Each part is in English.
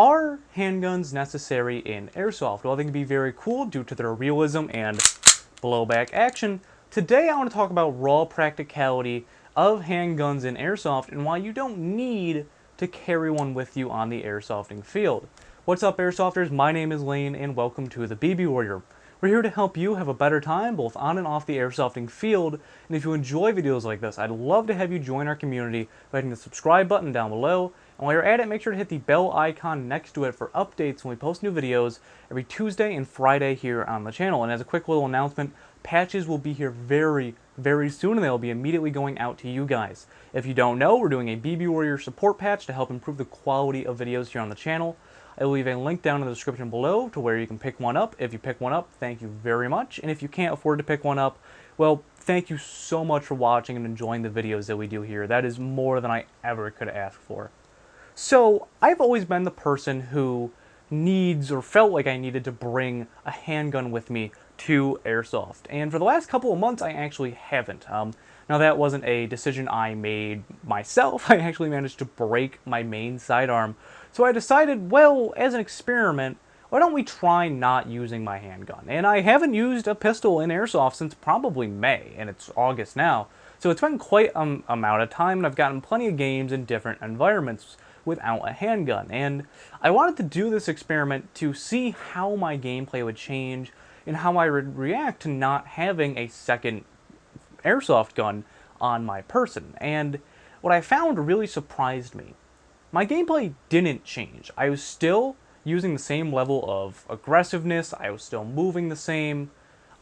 Are handguns necessary in Airsoft? Well, they can be very cool due to their realism and blowback action. Today I want to talk about raw practicality of handguns in Airsoft and why you don't need to carry one with you on the airsofting field. What's up, Airsofters? My name is Lane and welcome to the BB Warrior. We're here to help you have a better time both on and off the airsofting field, and if you enjoy videos like this, I'd love to have you join our community by hitting the subscribe button down below, and while you're at it, make sure to hit the bell icon next to it for updates when we post new videos every Tuesday and Friday here on the channel. And as a quick little announcement, patches will be here very soon, and they'll be immediately going out to you guys. If you don't know, we're doing a BB Warrior support patch to help improve the quality of videos here on the channel. I will leave a link down in the description below to where you can pick one up. If you pick one up, thank you very much. And if you can't afford to pick one up, well, thank you so much for watching and enjoying the videos that we do here. That is more than I ever could ask for. So, I've always been the person who needs or felt like I needed to bring a handgun with me to Airsoft. And for the last couple of months, I actually haven't. Now, that wasn't a decision I made myself. I actually managed to break my main sidearm. So I decided, well, as an experiment, why don't we try not using my handgun? And I haven't used a pistol in Airsoft since probably May, and it's August now. So it's been quite an amount of time, and I've gotten plenty of games in different environments without a handgun. And I wanted to do this experiment to see how my gameplay would change and how I would react to not having a second airsoft gun on my person. And what I found really surprised me. My gameplay didn't change. I was still using the same level of aggressiveness, I was still moving the same,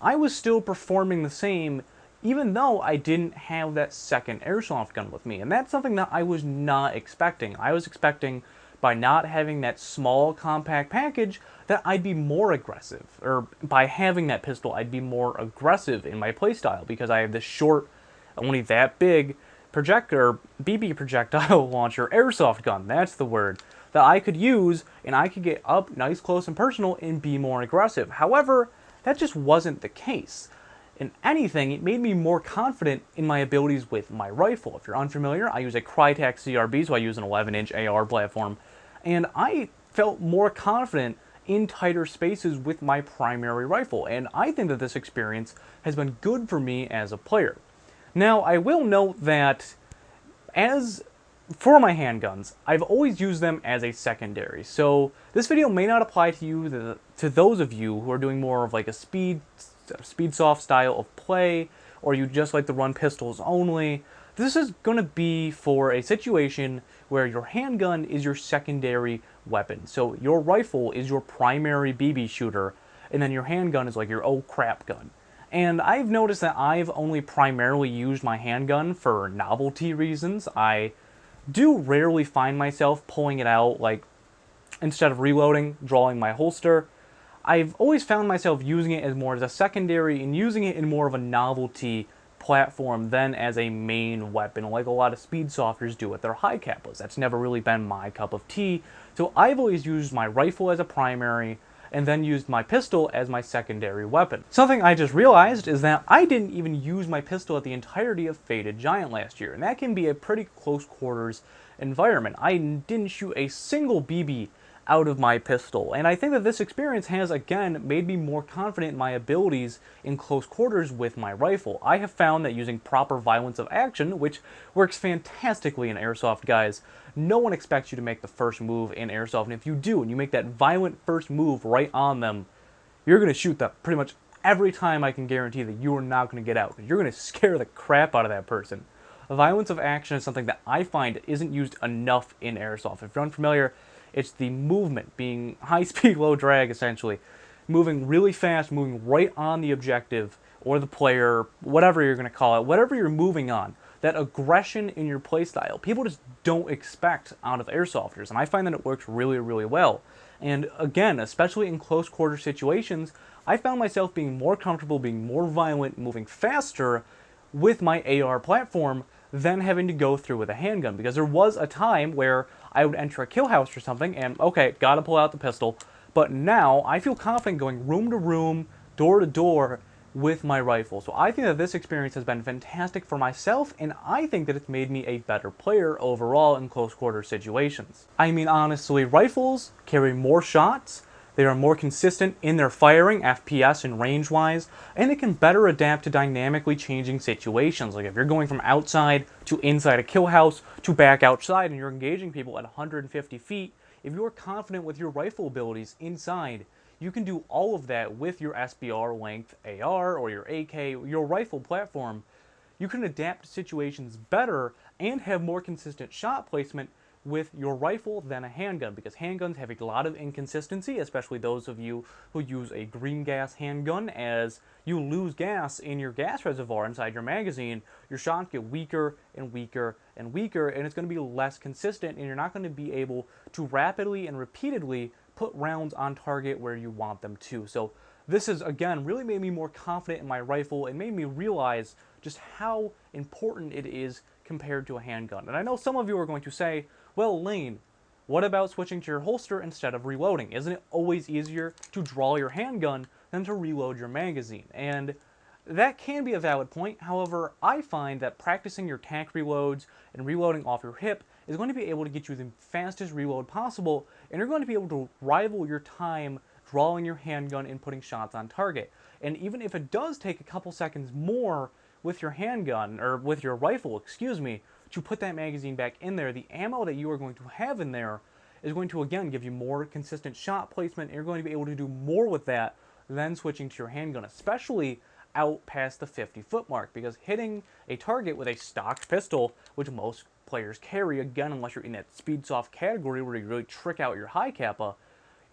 I was still performing the same, even though I didn't have that second airsoft gun with me. And that's something that I was not expecting. I was expecting, by not having that small compact package, that I'd be more aggressive. Or by having that pistol, I'd be more aggressive in my playstyle, because I have this short, only that big, BB projectile launcher airsoft gun, that's the word, that I could use, and I could get up nice, close, and personal and be more aggressive. However, that just wasn't the case. In anything, it made me more confident in my abilities with my rifle. If you're unfamiliar, I use a Crytek CRB, so I use an 11-inch AR platform, and I felt more confident in tighter spaces with my primary rifle, and I think that this experience has been good for me as a player. Now, I will note that for my handguns, I've always used them as a secondary. So this video may not apply to you, to those of you who are doing more of like a speed soft style of play, or you just like to run pistols only. This is going to be for a situation where your handgun is your secondary weapon. So your rifle is your primary BB shooter, and then your handgun is like your oh crap gun. And I've noticed that I've only primarily used my handgun for novelty reasons. I do rarely find myself pulling it out, like, instead of reloading, drawing my holster. I've always found myself using it as more as a secondary and using it in more of a novelty platform than as a main weapon, like a lot of speed softers do with their high capos. That's never really been my cup of tea. So I've always used my rifle as a primary, and then used my pistol as my secondary weapon. Something I just realized is that I didn't even use my pistol at the entirety of Faded Giant last year, and that can be a pretty close quarters environment. I didn't shoot a single BB out of my pistol, and I think that this experience has, again, made me more confident in my abilities in close quarters with my rifle. I have found that using proper violence of action, which works fantastically in Airsoft, guys, no one expects you to make the first move in Airsoft, and if you do, and you make that violent first move right on them, you're going to shoot them pretty much every time. I can guarantee that you are not going to get out, because you're going to scare the crap out of that person. Violence of action is something that I find isn't used enough in Airsoft. If you're unfamiliar, it's the movement, being high speed, low drag, essentially. Moving really fast, moving right on the objective, or the player, whatever you're going to call it, whatever you're moving on. That aggression in your playstyle, people just don't expect out of Airsofters, and I find that it works really well. And again, especially in close quarter situations, I found myself being more comfortable, being more violent, moving faster with my AR platform than having to go through with a handgun, because there was a time where I would enter a kill house or something and, okay, gotta pull out the pistol, but now I feel confident going room to room, door to door, with my rifle. So I think that this experience has been fantastic for myself, and I think that it's made me a better player overall in close quarter situations. I mean, honestly, rifles carry more shots, they are more consistent in their firing, FPS and range-wise, and they can better adapt to dynamically changing situations. Like if you're going from outside to inside a kill house to back outside and you're engaging people at 150 feet, if you're confident with your rifle abilities inside, you can do all of that with your SBR length AR or your AK, your rifle platform. You can adapt to situations better and have more consistent shot placement with your rifle than a handgun, because handguns have a lot of inconsistency, especially those of you who use a green gas handgun. As you lose gas in your gas reservoir inside your magazine, your shots get weaker and weaker and weaker, and it's going to be less consistent, and you're not going to be able to rapidly and repeatedly put rounds on target where you want them to. So this has, again, really made me more confident in my rifle and made me realize just how important it is compared to a handgun. And I know some of you are going to say, well, Lane, what about switching to your holster instead of reloading? Isn't it always easier to draw your handgun than to reload your magazine? And that can be a valid point. However, I find that practicing your tack reloads and reloading off your hip is going to be able to get you the fastest reload possible, and you're going to be able to rival your time drawing your handgun and putting shots on target. And even if it does take a couple seconds more with your handgun, or with your rifle, excuse me, to put that magazine back in there, the ammo that you are going to have in there is going to, again, give you more consistent shot placement, and you're going to be able to do more with that than switching to your handgun, especially out past the 50-foot mark, because hitting a target with a stocked pistol, which most players carry, again, unless you're in that speed soft category where you really trick out your high kappa,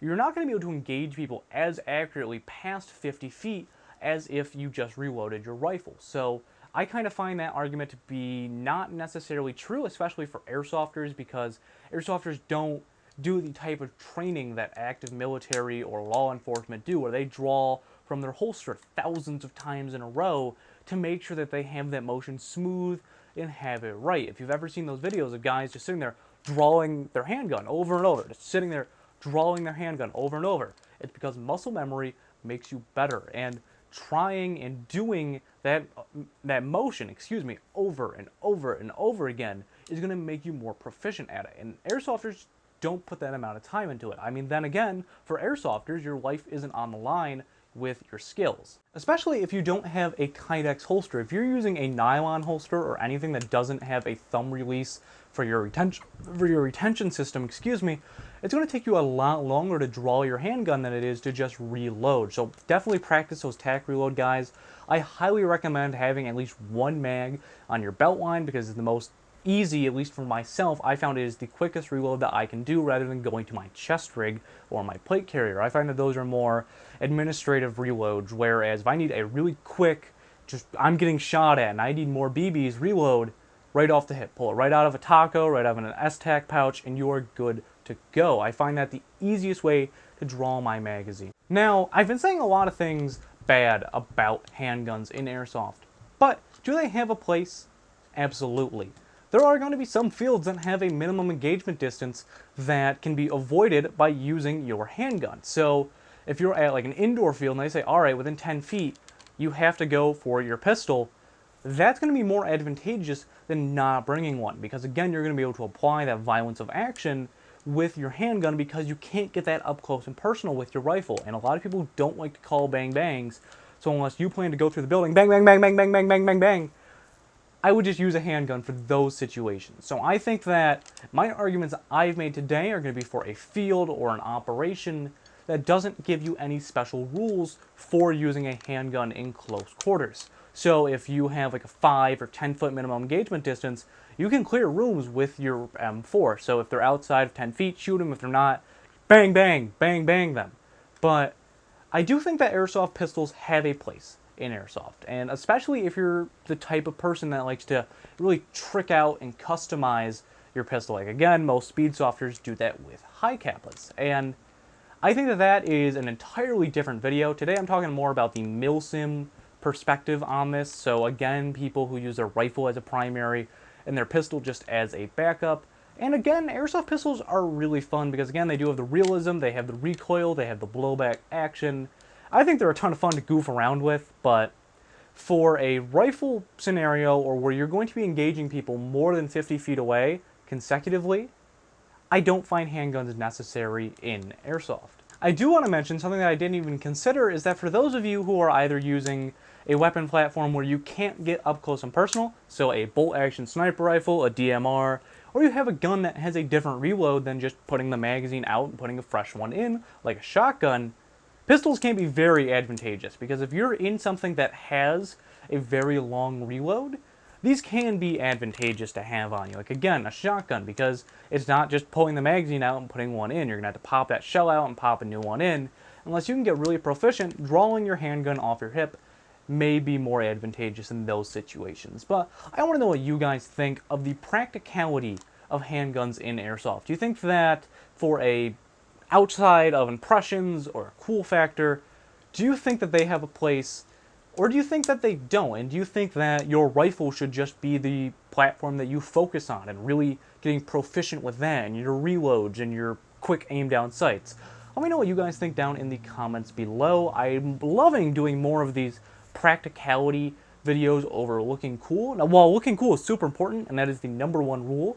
you're not going to be able to engage people as accurately past 50 feet as if you just reloaded your rifle. So I kind of find that argument to be not necessarily true, especially for airsofters, because airsofters don't do the type of training that active military or law enforcement do, where they draw from their holster thousands of times in a row to make sure that they have that motion smooth and have it right. If you've ever seen those videos of guys just sitting there drawing their handgun over and over, just sitting there drawing their handgun over and over, it's because muscle memory makes you better, and trying and doing that motion, over and over and over again is going to make you more proficient at it. And airsofters don't put that amount of time into it. I mean, then again, for airsofters, your life isn't on the line with your skills. Especially if you don't have a Kydex holster. If you're using a nylon holster or anything that doesn't have a thumb release for your retention system, it's going to take you a lot longer to draw your handgun than it is to just reload. So definitely practice those tack reload, guys. I highly recommend having at least one mag on your belt line, because it's the most easy, at least for myself. I found it is the quickest reload that I can do rather than going to my chest rig or my plate carrier. I find that those are more administrative reloads, whereas if I need a really quick, just I'm getting shot at and I need more BBs, reload right off the hip. Pull it right out of a taco, right out of an S-Tac pouch, and you're good to go. I find that the easiest way to draw my magazine. Now, I've been saying a lot of things bad about handguns in airsoft, but do they have a place? Absolutely. There are going to be some fields that have a minimum engagement distance that can be avoided by using your handgun. So if you're at like an indoor field and they say, all right, within 10 feet, you have to go for your pistol, that's going to be more advantageous than not bringing one, because again, you're going to be able to apply that violence of action with your handgun, because you can't get that up close and personal with your rifle. And a lot of people don't like to call bang bangs, so unless you plan to go through the building, bang, bang, bang, bang, bang, bang, bang, bang, bang, I would just use a handgun for those situations. So I think that my arguments I've made today are going to be for a field or an operation that doesn't give you any special rules for using a handgun in close quarters. So if you have like a 5 or 10 foot minimum engagement distance, you can clear rooms with your M4. So if they're outside of 10 feet, shoot them. If they're not, bang, bang, bang, bang them. But I do think that airsoft pistols have a place in airsoft, and especially if you're the type of person that likes to really trick out and customize your pistol. Like again, most speedsofters do that with high kappas, and I think that that is an entirely different video. Today I'm talking more about the milsim perspective on this. So again, people who use their rifle as a primary and their pistol just as a backup. And again, airsoft pistols are really fun because again, they do have the realism, they have the recoil, they have the blowback action. I think they're a ton of fun to goof around with, but for a rifle scenario or where you're going to be engaging people more than 50 feet away consecutively, I don't find handguns necessary in Airsoft. I do want to mention something that I didn't even consider is that for those of you who are either using a weapon platform where you can't get up close and personal, so a bolt-action sniper rifle, a DMR, or you have a gun that has a different reload than just putting the magazine out and putting a fresh one in, like a shotgun, pistols can be very advantageous because if you're in something that has a very long reload, these can be advantageous to have on you. Like again, a shotgun, because it's not just pulling the magazine out and putting one in. You're gonna have to pop that shell out and pop a new one in. Unless you can get really proficient, drawing your handgun off your hip may be more advantageous in those situations. But I want to know what you guys think of the practicality of handguns in Airsoft. Do you think that for a outside of impressions or a cool factor, do you think that they have a place, or do you think that they don't? And do you think that your rifle should just be the platform that you focus on and really getting proficient with that and your reloads and your quick aim down sights? Let me know what you guys think down in the comments below. I'm loving doing more of these practicality videos over looking cool. Now, while looking cool is super important, and that is the #1 rule,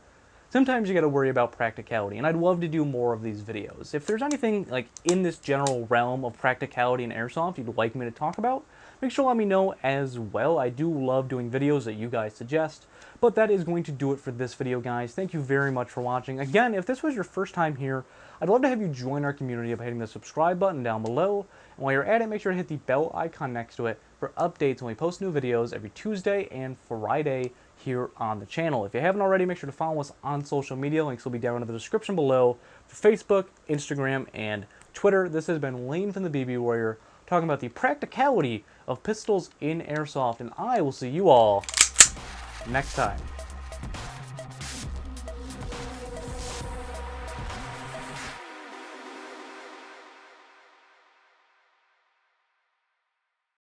sometimes you gotta worry about practicality, and I'd love to do more of these videos. If there's anything like in this general realm of practicality in Airsoft you'd like me to talk about, make sure to let me know as well. I do love doing videos that you guys suggest, but that is going to do it for this video, guys. Thank you very much for watching. Again, if this was your first time here, I'd love to have you join our community by hitting the subscribe button down below, and while you're at it, make sure to hit the bell icon next to it for updates when we post new videos every Tuesday and Friday here on the channel. If you haven't already, make sure to follow us on social media. Links will be down in the description below for Facebook, Instagram, and Twitter. This has been Lane from the BB Warrior talking about the practicality of pistols in Airsoft, and I will see you all next time.